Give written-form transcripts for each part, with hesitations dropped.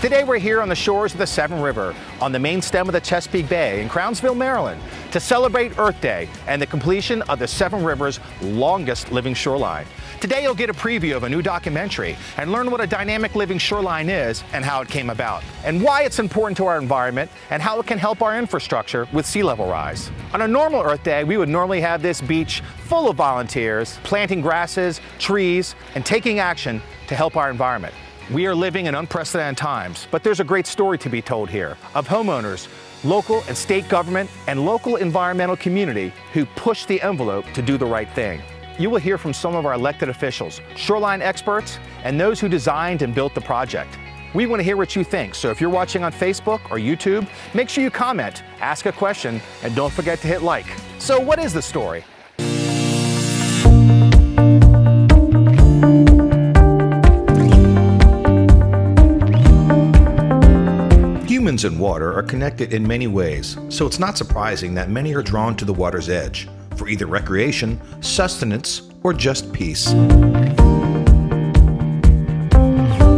Today we're here on the shores of the Severn River, on the main stem of the Chesapeake Bay in Crownsville, Maryland, to celebrate Earth Day and the completion of the Severn River's longest living shoreline. Today you'll get a preview of a new documentary and learn what a dynamic living shoreline is and how it came about, and why it's important to our environment and how it can help our infrastructure with sea level rise. On a normal Earth Day, we would normally have this beach full of volunteers planting grasses, trees, and taking action to help our environment. We are living in unprecedented times, but there's a great story to be told here of homeowners, local and state government, and local environmental community who push the envelope to do the right thing. You will hear from some of our elected officials, shoreline experts, and those who designed and built the project. We want to hear what you think, so if you're watching on Facebook or YouTube, make sure you comment, ask a question, and don't forget to hit like. So what is the story? Humans and water are connected in many ways, so it's not surprising that many are drawn to the water's edge for either recreation, sustenance, or just peace.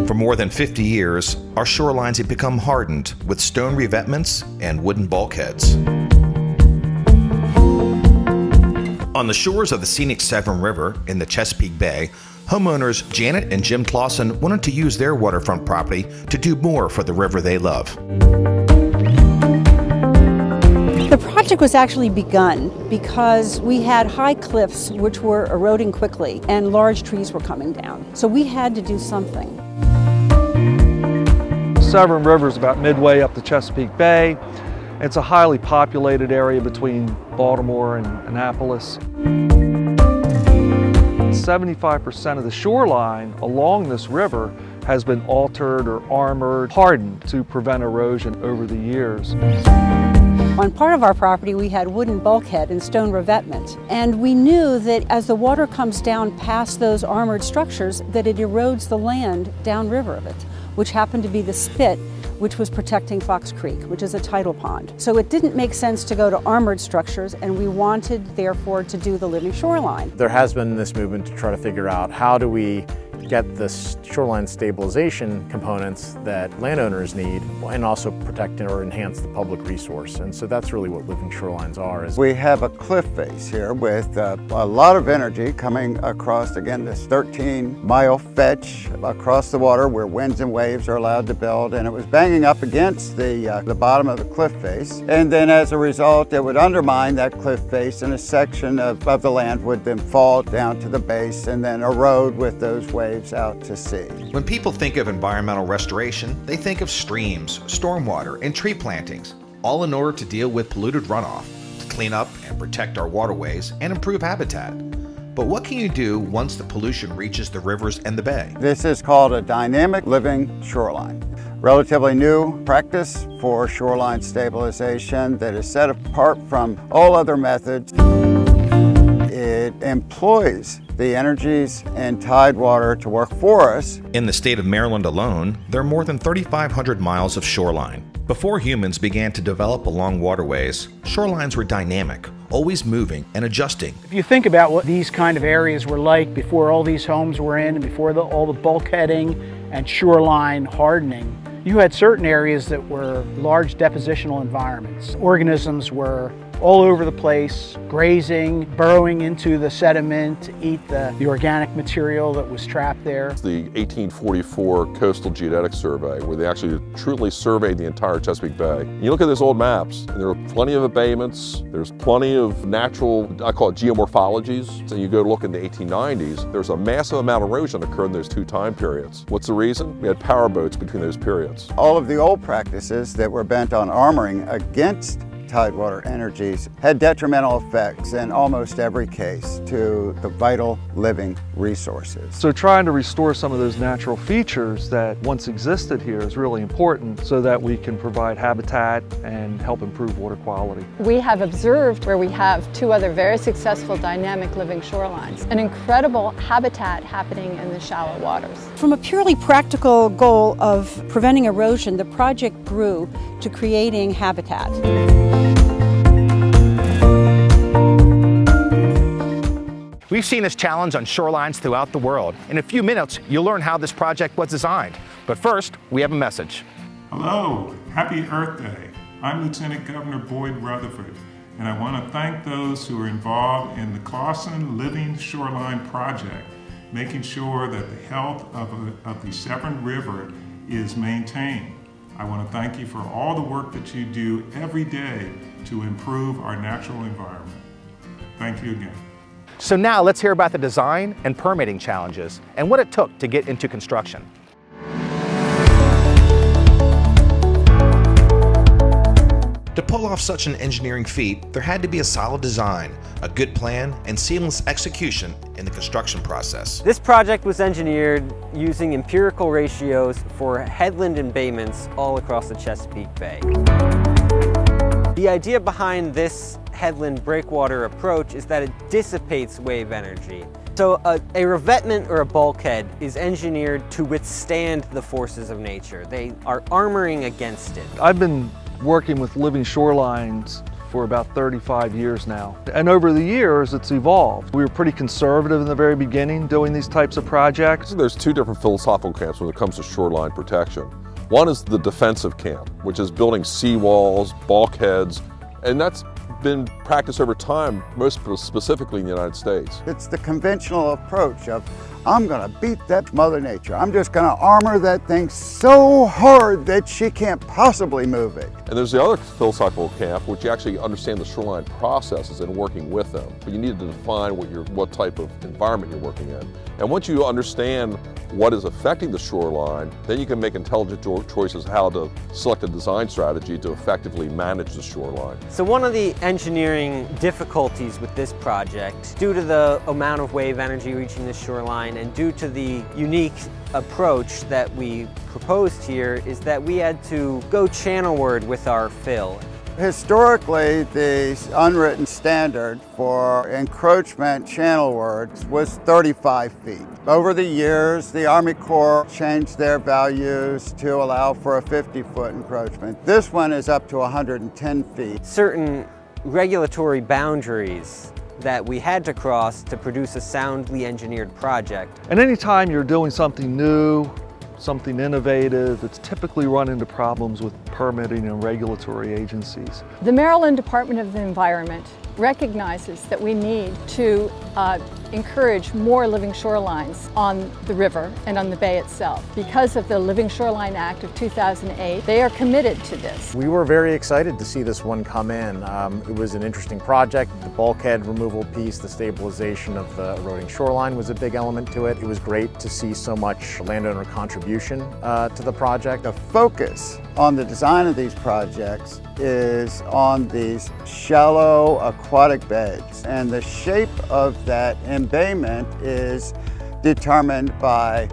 For more than 50 years, our shorelines have become hardened with stone revetments and wooden bulkheads. On the shores of the scenic Severn River in the Chesapeake Bay, homeowners Janet and Jim Clauson wanted to use their waterfront property to do more for the river they love. The project was actually begun because we had high cliffs which were eroding quickly and large trees were coming down. So we had to do something. Severn River is about midway up the Chesapeake Bay. It's a highly populated area between Baltimore and Annapolis. 75% of the shoreline along this river has been altered or armored, hardened to prevent erosion over the years. On part of our property we had wooden bulkhead and stone revetment, and we knew that as the water comes down past those armored structures that it erodes the land downriver of it, which happened to be the spit which was protecting Fox Creek, which is a tidal pond. So it didn't make sense to go to armored structures, and we wanted, therefore, to do the living shoreline. There has been this movement to try to figure out how do we get the shoreline stabilization components that landowners need and also protect or enhance the public resource. And so that's really what living shorelines are. We have a cliff face here with a lot of energy coming across, again, this 13-mile fetch across the water where winds and waves are allowed to build, and it was banging up against the bottom of the cliff face. And then as a result, it would undermine that cliff face, and a section of the land would then fall down to the base and then erode with those waves out to sea. When people think of environmental restoration, they think of streams, stormwater, and tree plantings, all in order to deal with polluted runoff, to clean up and protect our waterways and improve habitat. But what can you do once the pollution reaches the rivers and the bay? This is called a dynamic living shoreline. Relatively new practice for shoreline stabilization that is set apart from all other methods. It employs the energies and tidewater to work for us. In the state of Maryland alone, there are more than 3,500 miles of shoreline. Before humans began to develop along waterways, shorelines were dynamic, always moving and adjusting. If you think about what these kind of areas were like before all these homes were in and before all the bulkheading and shoreline hardening, you had certain areas that were large depositional environments. Organisms were all over the place, grazing, burrowing into the sediment to eat the organic material that was trapped there. The 1844 Coastal Geodetic Survey, where they actually truly surveyed the entire Chesapeake Bay. You look at those old maps, and there are plenty of abatements, there's plenty of natural, I call it geomorphologies. So you go look in the 1890s, there's a massive amount of erosion occurred in those two time periods. What's the reason? We had power boats between those periods. All of the old practices that were bent on armoring against tidewater energies had detrimental effects in almost every case to the vital living resources. So trying to restore some of those natural features that once existed here is really important so that we can provide habitat and help improve water quality. We have observed where we have two other very successful dynamic living shorelines, an incredible habitat happening in the shallow waters. From a purely practical goal of preventing erosion, the project grew to creating habitat. We've seen this challenge on shorelines throughout the world. In a few minutes, you'll learn how this project was designed. But first, we have a message. Hello, happy Earth Day. I'm Lieutenant Governor Boyd Rutherford, and I want to thank those who are involved in the Clauson Living Shoreline project, making sure that the health of the Severn River is maintained. I want to thank you for all the work that you do every day to improve our natural environment. Thank you again. So now let's hear about the design and permitting challenges and what it took to get into construction. To pull off such an engineering feat, there had to be a solid design, a good plan, and seamless execution in the construction process. This project was engineered using empirical ratios for headland embayments all across the Chesapeake Bay. The idea behind this headland breakwater approach is that it dissipates wave energy. So a revetment or a bulkhead is engineered to withstand the forces of nature. They are armoring against it. I've been working with living shorelines for about 35 years now. And over the years, it's evolved. We were pretty conservative in the very beginning doing these types of projects. There's two different philosophical camps when it comes to shoreline protection. One is the defensive camp, which is building seawalls, bulkheads, and that's been practiced over time, most specifically in the United States. It's the conventional approach of, I'm gonna beat that Mother Nature. I'm just gonna armor that thing so hard that she can't possibly move it. And there's the other philosophical camp, which you actually understand the shoreline processes and working with them. But you need to define what type of environment you're working in. And once you understand what is affecting the shoreline, then you can make intelligent choices how to select a design strategy to effectively manage the shoreline. So one of the engineering difficulties with this project, due to the amount of wave energy reaching the shoreline and due to the unique approach that we proposed here, is that we had to go channelward with our fill. Historically, the unwritten standard for encroachment channelward was 35 feet. Over the years, the Army Corps changed their values to allow for a 50-foot encroachment. This one is up to 110 feet. Certain regulatory boundaries that we had to cross to produce a soundly engineered project. And anytime you're doing something new, something innovative, it's typically run into problems with permitting and regulatory agencies. The Maryland Department of the Environment recognizes that we need to encourage more living shorelines on the river and on the bay itself. Because of the Living Shoreline Act of 2008, they are committed to this. We were very excited to see this one come in. It was an interesting project. The bulkhead removal piece, the stabilization of the eroding shoreline was a big element to it. It was great to see so much landowner contribution to the project. The focus on the design of these projects is on these shallow aquatic beds, and the shape of that embayment is determined by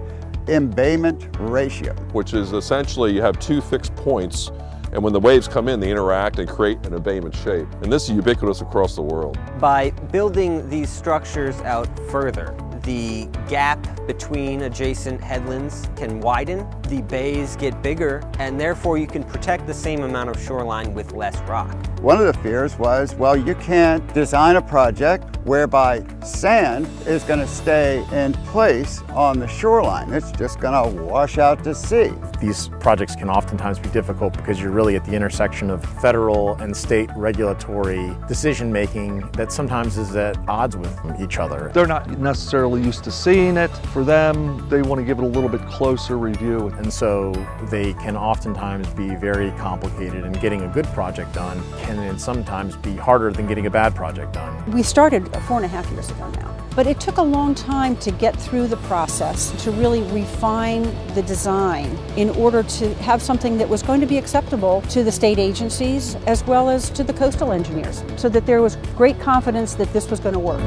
embayment ratio. Which is essentially you have two fixed points, and when the waves come in, they interact and create an embayment shape. And this is ubiquitous across the world. By building these structures out further, the gap between adjacent headlands can widen, the bays get bigger, and therefore you can protect the same amount of shoreline with less rock. One of the fears was, well, you can't design a project whereby sand is going to stay in place on the shoreline. It's just going to wash out to sea. These projects can oftentimes be difficult because you're really at the intersection of federal and state regulatory decision-making that sometimes is at odds with each other. They're not necessarily used to seeing it. For them, they want to give it a little bit closer review. And so they can oftentimes be very complicated, and getting a good project done can sometimes be harder than getting a bad project done. We started 4.5 years ago now, but it took a long time to get through the process, to really refine the design in order to have something that was going to be acceptable to the state agencies as well as to the coastal engineers, so that there was great confidence that this was going to work.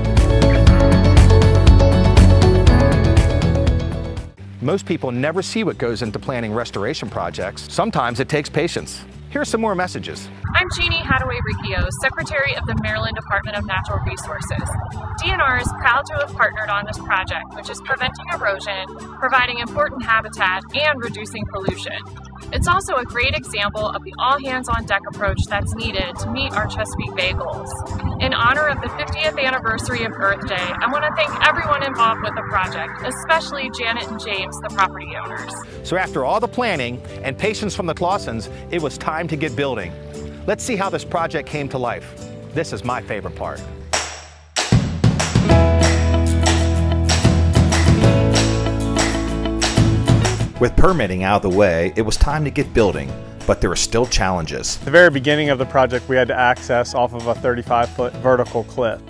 Most people never see what goes into planning restoration projects. Sometimes it takes patience. Here's some more messages. I'm Jeannie Hadaway-Riccio, Secretary of the Maryland Department of Natural Resources. DNR is proud to have partnered on this project, which is preventing erosion, providing important habitat, and reducing pollution. It's also a great example of the all-hands-on-deck approach that's needed to meet our Chesapeake Bay goals. In honor of the 50th anniversary of Earth Day, I want to thank everyone involved with the project, especially Janet and James, the property owners. So after all the planning and patience from the Clausons, it was time to get building. Let's see how this project came to life. This is my favorite part. With permitting out of the way, it was time to get building, but there were still challenges. At the very beginning of the project, we had to access off of a 35-foot vertical cliff.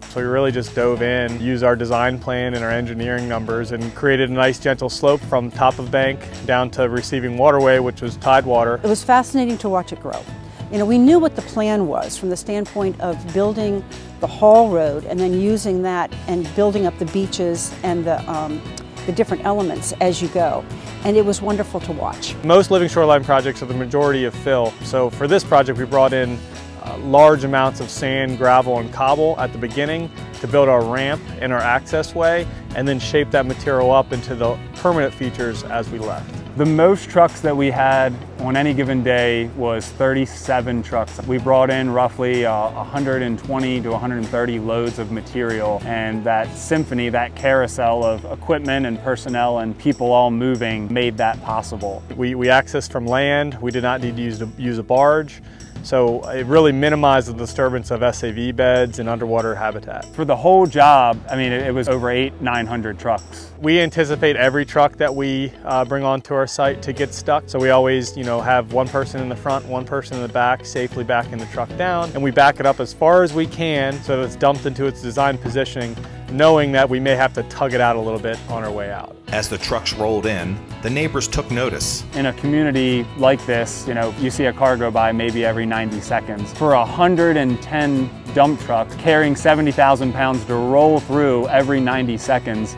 So we really just dove in, used our design plan and our engineering numbers, and created a nice gentle slope from top of bank down to receiving waterway, which was tidewater. It was fascinating to watch it grow. You know, we knew what the plan was from the standpoint of building the haul road and then using that and building up the beaches and the different elements as you go. And it was wonderful to watch. Most living shoreline projects are the majority of fill. So for this project, we brought in large amounts of sand, gravel, and cobble at the beginning to build our ramp and our access way, and then shape that material up into the permanent features as we left. The most trucks that we had on any given day was 37 trucks. We brought in roughly 120 to 130 loads of material, and that symphony, that carousel of equipment and personnel and people all moving made that possible. We accessed from land. We did not need to use a barge. So it really minimized the disturbance of SAV beds and underwater habitat. For the whole job, I mean, it was over 900 trucks. We anticipate every truck that we bring onto our site to get stuck. So we always, have one person in the front, one person in the back, safely backing the truck down. And we back it up as far as we can so that it's dumped into its design positioning, knowing that we may have to tug it out a little bit on our way out. As the trucks rolled in, the neighbors took notice. In a community like this, you see a car go by maybe every 90 seconds. For 110 dump trucks carrying 70,000 pounds to roll through every 90 seconds,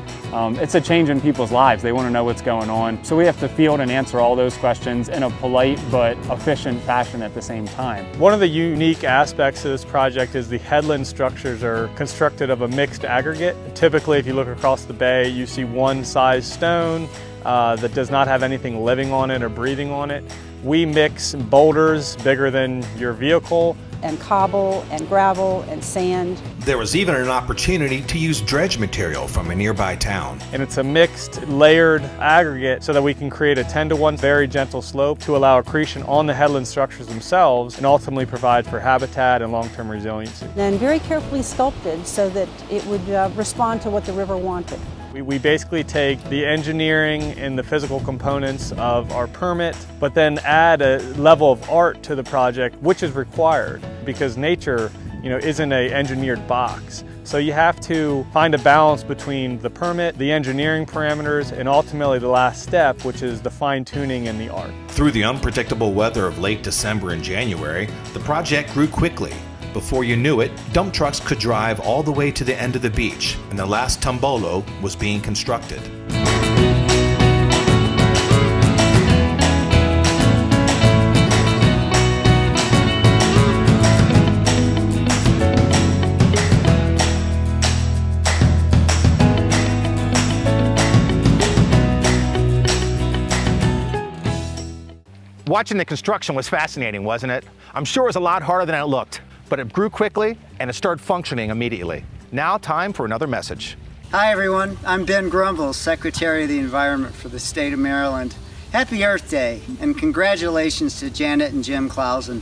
it's a change in people's lives. They want to know what's going on. So we have to field and answer all those questions in a polite but efficient fashion at the same time. One of the unique aspects of this project is the headland structures are constructed of a mixed aggregate. Typically, if you look across the bay, you see one size stone that does not have anything living on it or breathing on it. We mix boulders bigger than your vehicle, and cobble and gravel and sand. There was even an opportunity to use dredge material from a nearby town. And it's a mixed, layered aggregate so that we can create a 10-to-1 very gentle slope to allow accretion on the headland structures themselves and ultimately provide for habitat and long-term resiliency. And very carefully sculpted so that it would respond to what the river wanted. We basically take the engineering and the physical components of our permit, but then add a level of art to the project, which is required because nature, isn't an engineered box. So you have to find a balance between the permit, the engineering parameters, and ultimately the last step, which is the fine-tuning and the art. Through the unpredictable weather of late December and January, the project grew quickly. Before you knew it, dump trucks could drive all the way to the end of the beach, and the last tombolo was being constructed. Watching the construction was fascinating, wasn't it? I'm sure it was a lot harder than it looked, but it grew quickly and it started functioning immediately. Now time for another message. Hi everyone, I'm Ben Grumble, Secretary of the Environment for the state of Maryland. Happy Earth Day and congratulations to Janet and Jim Clauson.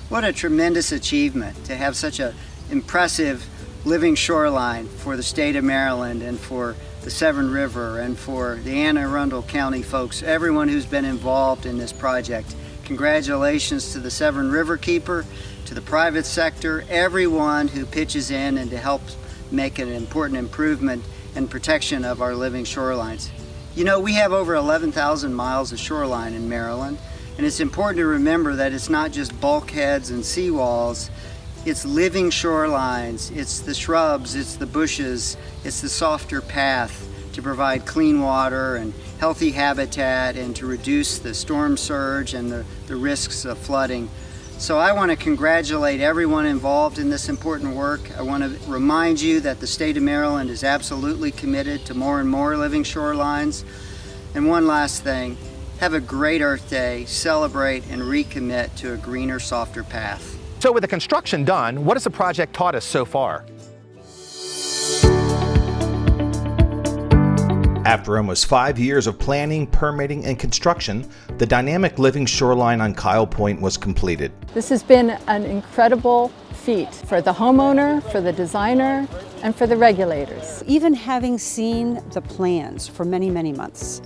What a tremendous achievement to have such an impressive living shoreline for the state of Maryland and for the Severn River and for the Anne Arundel County folks, everyone who's been involved in this project. Congratulations to the Severn River Keeper, to the private sector, everyone who pitches in and to help make an important improvement and protection of our living shorelines. We have over 11,000 miles of shoreline in Maryland, and it's important to remember that it's not just bulkheads and seawalls, it's living shorelines, it's the shrubs, it's the bushes, it's the softer path to provide clean water and healthy habitat and to reduce the storm surge and the risks of flooding. So I want to congratulate everyone involved in this important work. I want to remind you that the state of Maryland is absolutely committed to more and more living shorelines. And one last thing, Have a great Earth Day, celebrate, and recommit to a greener, softer path. So with the construction done, what has the project taught us so far? After almost 5 years of planning, permitting, and construction, the dynamic living shoreline on Kyle Point was completed. This has been an incredible feat for the homeowner, for the designer, and for the regulators. Even having seen the plans for many, many months,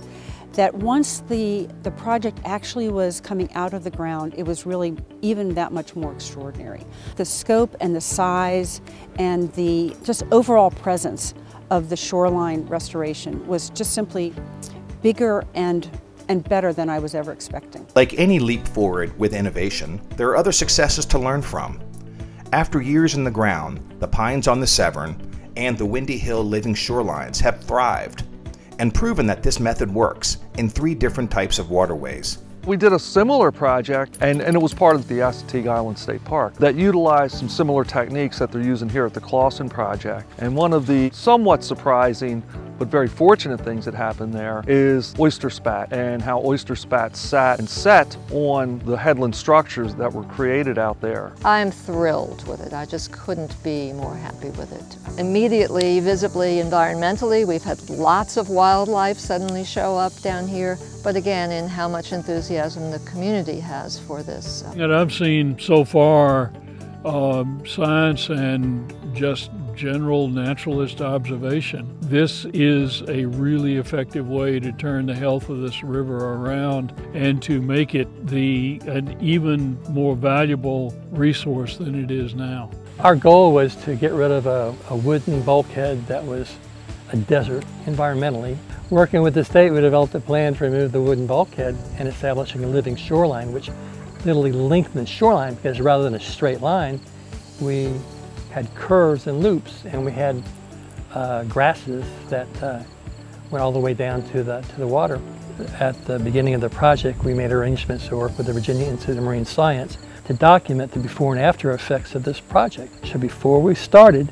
that once the project actually was coming out of the ground, it was really even that much more extraordinary. The scope and the size and the just overall presence of the shoreline restoration was just simply bigger and better than I was ever expecting. Like any leap forward with innovation, there are other successes to learn from. After years in the ground, the pines on the Severn and the Windy Hill living shorelines have thrived and proven that this method works in 3 different types of waterways. We did a similar project, and it was part of the Assateague Island State Park, that utilized some similar techniques that they're using here at the Clauson project. And one of the somewhat surprising but very fortunate things that happened there is oyster spat, and how oyster spat sat and set on the headland structures that were created out there. I'm thrilled with it. I just couldn't be more happy with it. Immediately, visibly, environmentally, we've had lots of wildlife suddenly show up down here, but again, in how much enthusiasm the community has for this. And I've seen so far science and just general naturalist observation. This is a really effective way to turn the health of this river around and to make it an even more valuable resource than it is now. Our goal was to get rid of a wooden bulkhead that was a desert environmentally. Working with the state, we developed a plan to remove the wooden bulkhead and establishing a living shoreline, which literally lengthened the shoreline, because rather than a straight line, we had curves and loops, and we had grasses that went all the way down to the water. At the beginning of the project, we made arrangements to work with the Virginia Institute of Marine Science to document the before and after effects of this project. So before we started,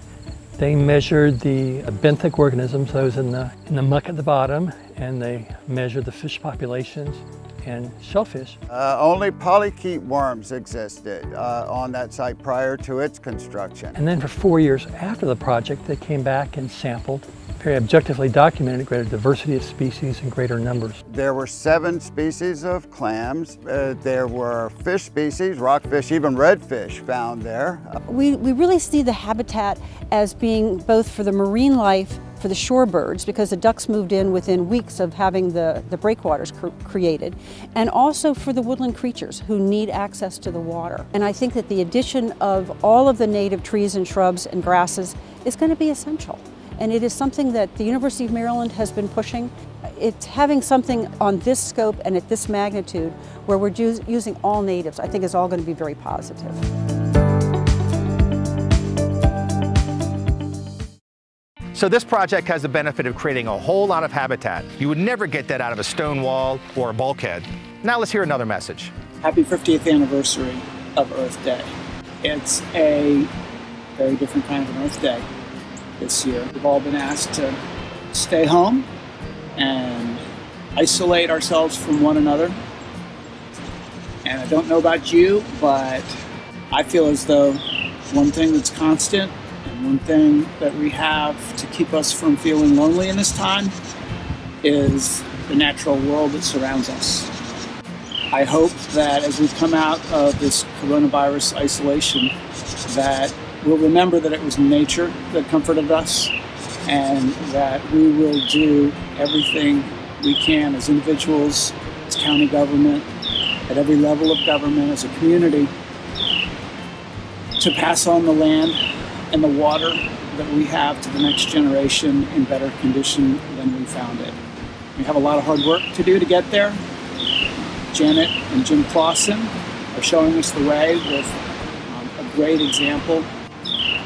they measured the benthic organisms, those in the muck at the bottom, and they measured the fish populations and shellfish. Only polychaete worms existed on that site prior to its construction. And then for 4 years after the project, they came back and sampled, very objectively documented greater diversity of species and greater numbers. There were 7 species of clams. There were fish species, rockfish, even redfish found there. We really see the habitat as being both for the marine life, for the shorebirds, because the ducks moved in within weeks of having the breakwaters created, and also for the woodland creatures who need access to the water. And I think that the addition of all of the native trees and shrubs and grasses is going to be essential. And it is something that the University of Maryland has been pushing. It's having something on this scope and at this magnitude where we're using all natives, I think is all going to be very positive. So this project has the benefit of creating a whole lot of habitat. You would never get that out of a stone wall or a bulkhead. Now let's hear another message. Happy 50th anniversary of Earth Day. It's a very different kind of an Earth Day this year. We've all been asked to stay home and isolate ourselves from one another. And I don't know about you, but I feel as though one thing that's constant and one thing that we have to keep us from feeling lonely in this time is the natural world that surrounds us. I hope that as we come out of this coronavirus isolation, that we'll remember that it was nature that comforted us, and that we will do everything we can as individuals, as county government, at every level of government, as a community, to pass on the land and the water that we have to the next generation in better condition than we found it. We have a lot of hard work to do to get there. Janet and Jim Clauson are showing us the way with a great example.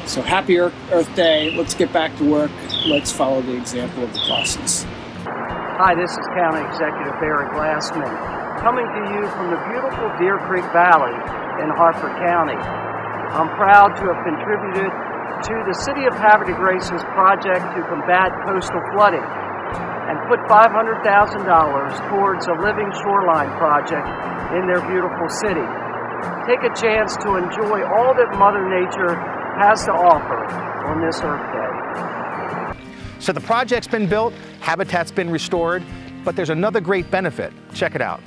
So happy Earth Day. Let's get back to work. Let's follow the example of the Clausons. Hi, this is County Executive Barry Glassman, coming to you from the beautiful Deer Creek Valley in Harford County. I'm proud to have contributed to the City of Havre de Grace's project to combat coastal flooding. and put $500,000 towards a living shoreline project in their beautiful city. Take a chance to enjoy all that Mother Nature has to offer on this Earth Day. So the project's been built, habitat's been restored, but there's another great benefit. Check it out.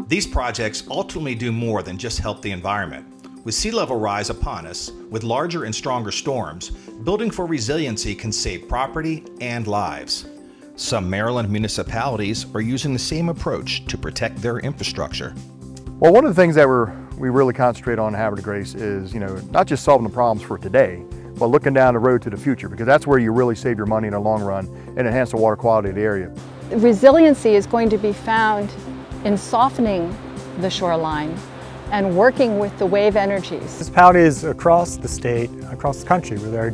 These projects ultimately do more than just help the environment. With sea level rise upon us, with larger and stronger storms, building for resiliency can save property and lives. Some Maryland municipalities are using the same approach to protect their infrastructure. Well, one of the things that we really concentrate on at Havre de Grace is, not just solving the problems for today, but looking down the road to the future, because that's where you really save your money in the long run and enhance the water quality of the area. Resiliency is going to be found in softening the shoreline and working with the wave energies. Municipalities across the state, across the country, where they're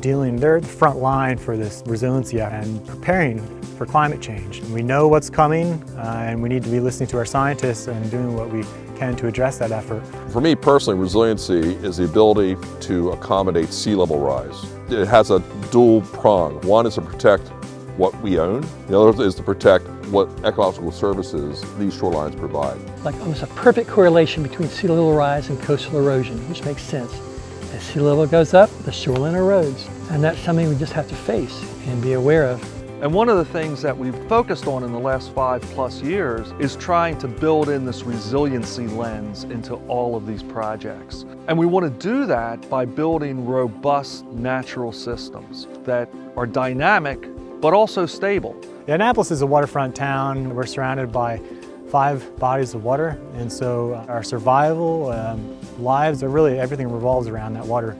at the front line for this resiliency and preparing for climate change. We know what's coming, and we need to be listening to our scientists and doing what we can to address that effort. For me personally, resiliency is the ability to accommodate sea level rise. It has a dual prong. One is to protect what we own. The other is to protect what ecological services these shorelines provide. Like almost a perfect correlation between sea level rise and coastal erosion, which makes sense. As sea level goes up, the shoreline erodes. And that's something we just have to face and be aware of. And one of the things that we've focused on in the last 5+ years is trying to build in this resiliency lens into all of these projects. And we want to do that by building robust natural systems that are dynamic but also stable. Yeah, Annapolis is a waterfront town. We're surrounded by 5 bodies of water, and so our survival, lives, really everything revolves around that water.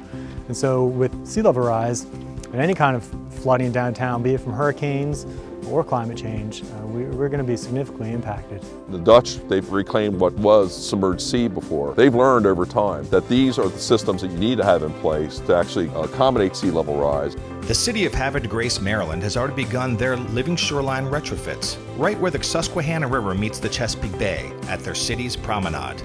And so with sea level rise and any kind of flooding downtown, be it from hurricanes or climate change, we're going to be significantly impacted. The Dutch, they've reclaimed what was submerged sea before. They've learned over time that these are the systems that you need to have in place to actually accommodate sea level rise. The city of Havre de Grace, Maryland has already begun their living shoreline retrofits, right where the Susquehanna River meets the Chesapeake Bay at their city's promenade.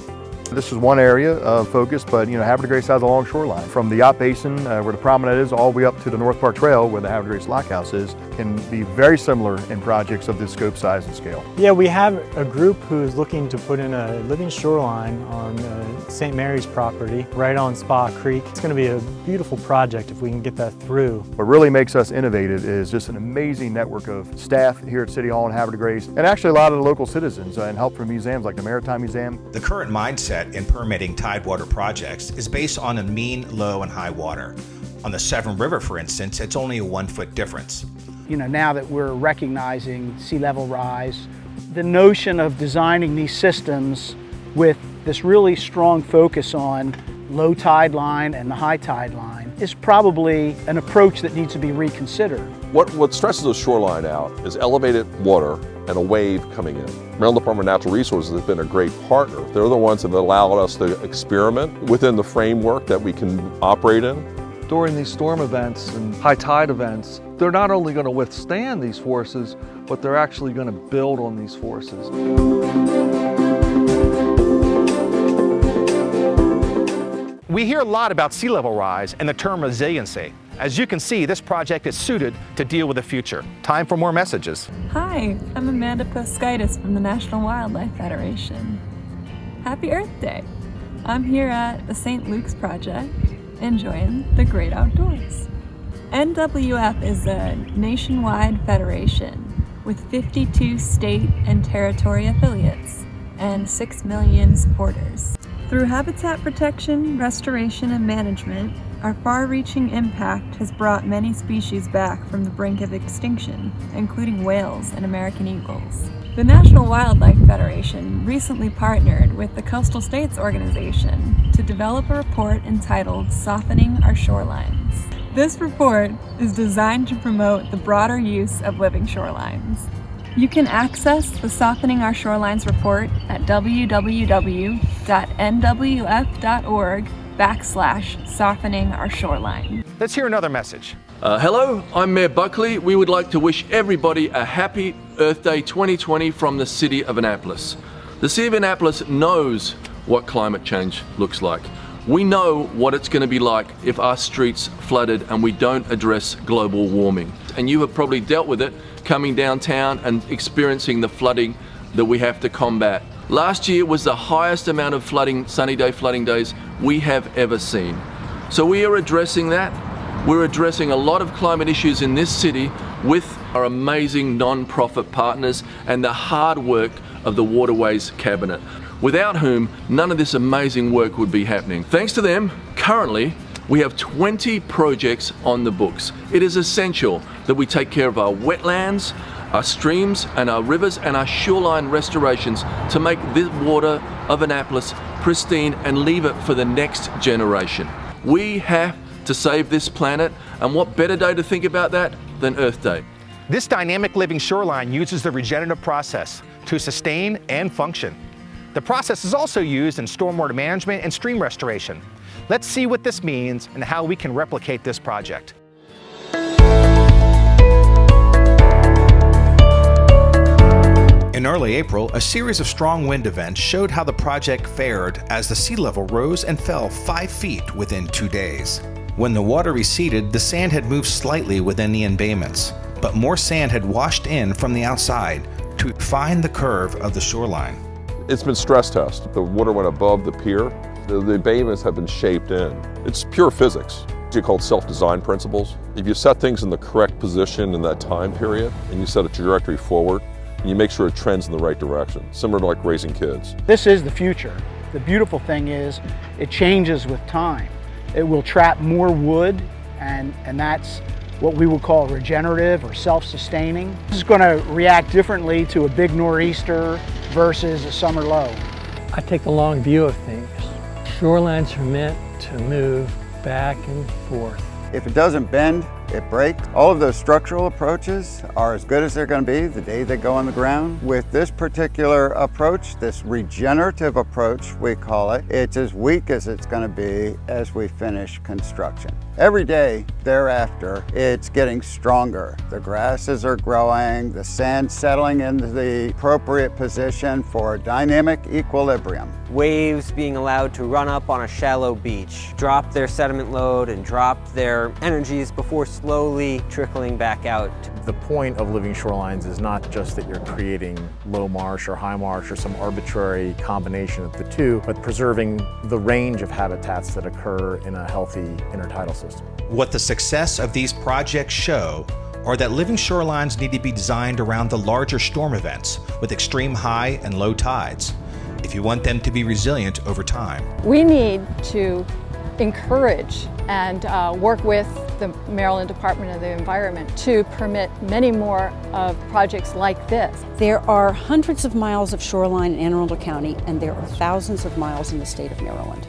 This is one area of focus, but Havre de Grace has a long shoreline. From the yacht basin, where the promenade is, all the way up to the North Park Trail, where the Havre de Grace Lockhouse is, can be very similar in projects of this scope, size, and scale. Yeah, we have a group who's looking to put in a living shoreline on St. Mary's property, right on Spa Creek. It's going to be a beautiful project if we can get that through. What really makes us innovative is just an amazing network of staff here at City Hall in Havre de Grace, and actually a lot of the local citizens and help from museums like the Maritime Museum. The current mindset in permitting tidewater projects is based on a mean, low, and high water. On the Severn River, for instance, it's only a 1-foot difference. Now that we're recognizing sea level rise, the notion of designing these systems with this really strong focus on low tide line and the high tide line is probably an approach that needs to be reconsidered. What stresses the shoreline out is elevated water and a wave coming in. Maryland Department of Natural Resources has been a great partner. They're the ones that have allowed us to experiment within the framework that we can operate in. During these storm events and high tide events, they're not only going to withstand these forces, but they're actually going to build on these forces. We hear a lot about sea level rise and the term resiliency. As you can see, this project is suited to deal with the future. Time for more messages. Hi, I'm Amanda Poskaitis from the National Wildlife Federation. Happy Earth Day! I'm here at the St. Luke's Project, enjoying the great outdoors. NWF is a nationwide federation with 52 state and territory affiliates and 6 million supporters. Through habitat protection, restoration, and management, our far-reaching impact has brought many species back from the brink of extinction, including whales and American eagles. The National Wildlife Federation recently partnered with the Coastal States Organization to develop a report entitled Softening Our Shorelines. This report is designed to promote the broader use of living shorelines. You can access the Softening Our Shorelines report at www.nwf.org/softening our shoreline. Let's hear another message. Hello, I'm Mayor Buckley. We would like to wish everybody a happy Earth Day 2020 from the City of Annapolis. The City of Annapolis knows what climate change looks like. We know what it's going to be like if our streets flooded and we don't address global warming. And you have probably dealt with it coming downtown and experiencing the flooding that we have to combat. Last year was the highest amount of flooding, sunny day flooding days we have ever seen. So we are addressing that. We're addressing a lot of climate issues in this city with our amazing non-profit partners and the hard work of the Waterways Cabinet, without whom none of this amazing work would be happening. Thanks to them, currently we have 20 projects on the books. It is essential that we take care of our wetlands, our streams and our rivers and our shoreline restorations to make this water of Annapolis pristine and leave it for the next generation. We have to save this planet, and what better day to think about that than Earth Day? This dynamic living shoreline uses the regenerative process to sustain and function. The process is also used in stormwater management and stream restoration. Let's see what this means and how we can replicate this project. In early April, a series of strong wind events showed how the project fared as the sea level rose and fell 5 feet within 2 days. When the water receded, the sand had moved slightly within the embayments, but more sand had washed in from the outside to find the curve of the shoreline. It's been stress tested. The water went above the pier. The embayments have been shaped in. It's pure physics. It's called self-design principles. If you set things in the correct position in that time period, and you set a trajectory forward, and you make sure it trends in the right direction, similar to like raising kids. This is the future. The beautiful thing is it changes with time. It will trap more wood, and that's what we would call regenerative or self-sustaining. This is going to react differently to a big nor'easter versus a summer low. I take the long view of things. Shorelines are meant to move back and forth. If it doesn't bend, it breaks. All of those structural approaches are as good as they're going to be the day they go on the ground. With this particular approach, this regenerative approach, we call it, it's as weak as it's going to be as we finish construction. Every day thereafter, it's getting stronger. The grasses are growing, the sand settling into the appropriate position for dynamic equilibrium. Waves being allowed to run up on a shallow beach, drop their sediment load and drop their energies before slowly trickling back out. The point of living shorelines is not just that you're creating low marsh or high marsh or some arbitrary combination of the two, but preserving the range of habitats that occur in a healthy intertidal system. What the success of these projects show are that living shorelines need to be designed around the larger storm events with extreme high and low tides if you want them to be resilient over time. We need to encourage and work with the Maryland Department of the Environment to permit many more of projects like this. There are hundreds of miles of shoreline in Anne Arundel County, and there are thousands of miles in the state of Maryland.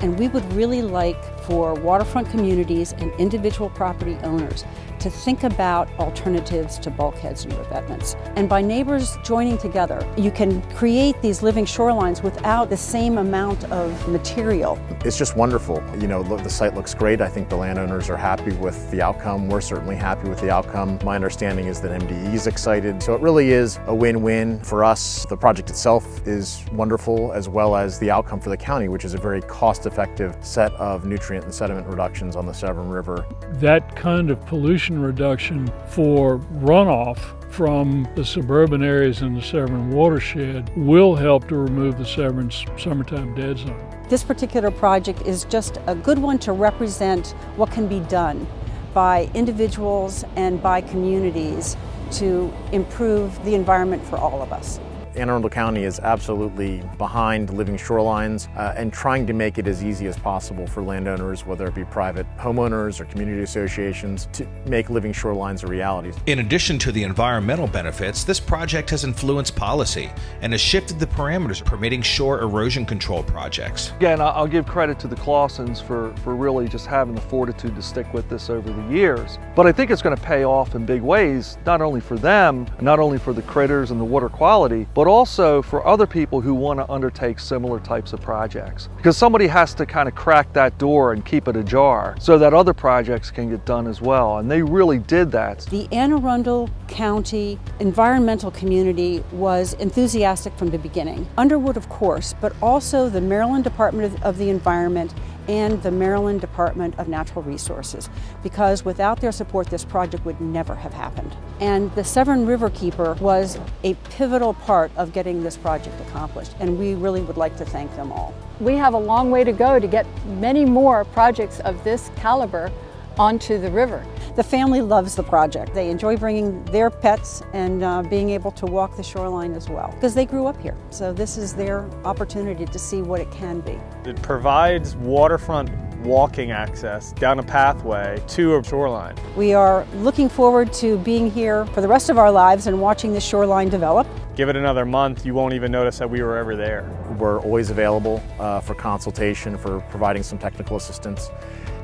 And we would really like for waterfront communities and individual property owners to think about alternatives to bulkheads and revetments. And by neighbors joining together, you can create these living shorelines without the same amount of material. It's just wonderful. You know, the site looks great. I think the landowners are happy with the outcome. We're certainly happy with the outcome. My understanding is that MDE is excited. So it really is a win-win for us. The project itself is wonderful, as well as the outcome for the county, which is a very cost-effective set of nutrient and sediment reductions on the Severn River. That kind of pollution reduction for runoff from the suburban areas in the Severn watershed will help to remove the Severn's summertime dead zone. This particular project is just a good one to represent what can be done by individuals and by communities to improve the environment for all of us. Anne Arundel County is absolutely behind living shorelines and trying to make it as easy as possible for landowners, whether it be private homeowners or community associations, to make living shorelines a reality. In addition to the environmental benefits, this project has influenced policy and has shifted the parameters permitting shore erosion control projects. Again, I'll give credit to the Clausons for really just having the fortitude to stick with this over the years. But I think it's going to pay off in big ways, not only for them, not only for the critters and the water quality, but also for other people who want to undertake similar types of projects. Because somebody has to kind of crack that door and keep it ajar so that other projects can get done as well, and they really did that. The Anne Arundel County environmental community was enthusiastic from the beginning. Underwood, of course, but also the Maryland Department of the Environment and the Maryland Department of Natural Resources, because without their support, this project would never have happened. And the Severn River Keeper was a pivotal part of getting this project accomplished, and we really would like to thank them all. We have a long way to go to get many more projects of this caliber onto the river. The family loves the project. They enjoy bringing their pets and being able to walk the shoreline as well, because they grew up here. So this is their opportunity to see what it can be. It provides waterfront walking access down a pathway to a shoreline. We are looking forward to being here for the rest of our lives and watching the shoreline develop. Give it another month, you won't even notice that we were ever there. We're always available for consultation, for providing some technical assistance.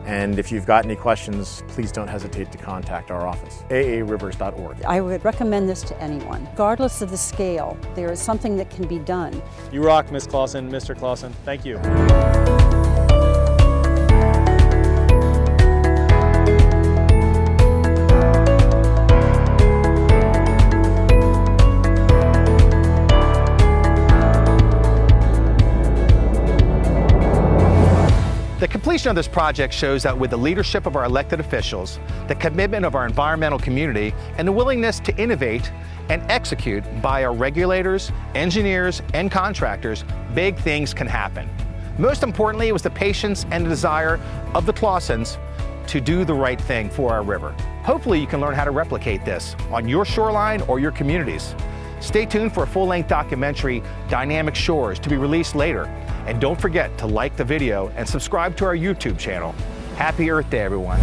And if you've got any questions, please don't hesitate to contact our office, aarivers.org. I would recommend this to anyone. Regardless of the scale, there is something that can be done. You rock, Ms. Clauson, Mr. Clauson. Thank you. The completion of this project shows that with the leadership of our elected officials, the commitment of our environmental community, and the willingness to innovate and execute by our regulators, engineers, and contractors, big things can happen. Most importantly, it was the patience and the desire of the Clausons to do the right thing for our river. Hopefully you can learn how to replicate this on your shoreline or your communities. Stay tuned for a full-length documentary, Dynamic Shores, to be released later. And don't forget to like the video and subscribe to our YouTube channel. Happy Earth Day, everyone.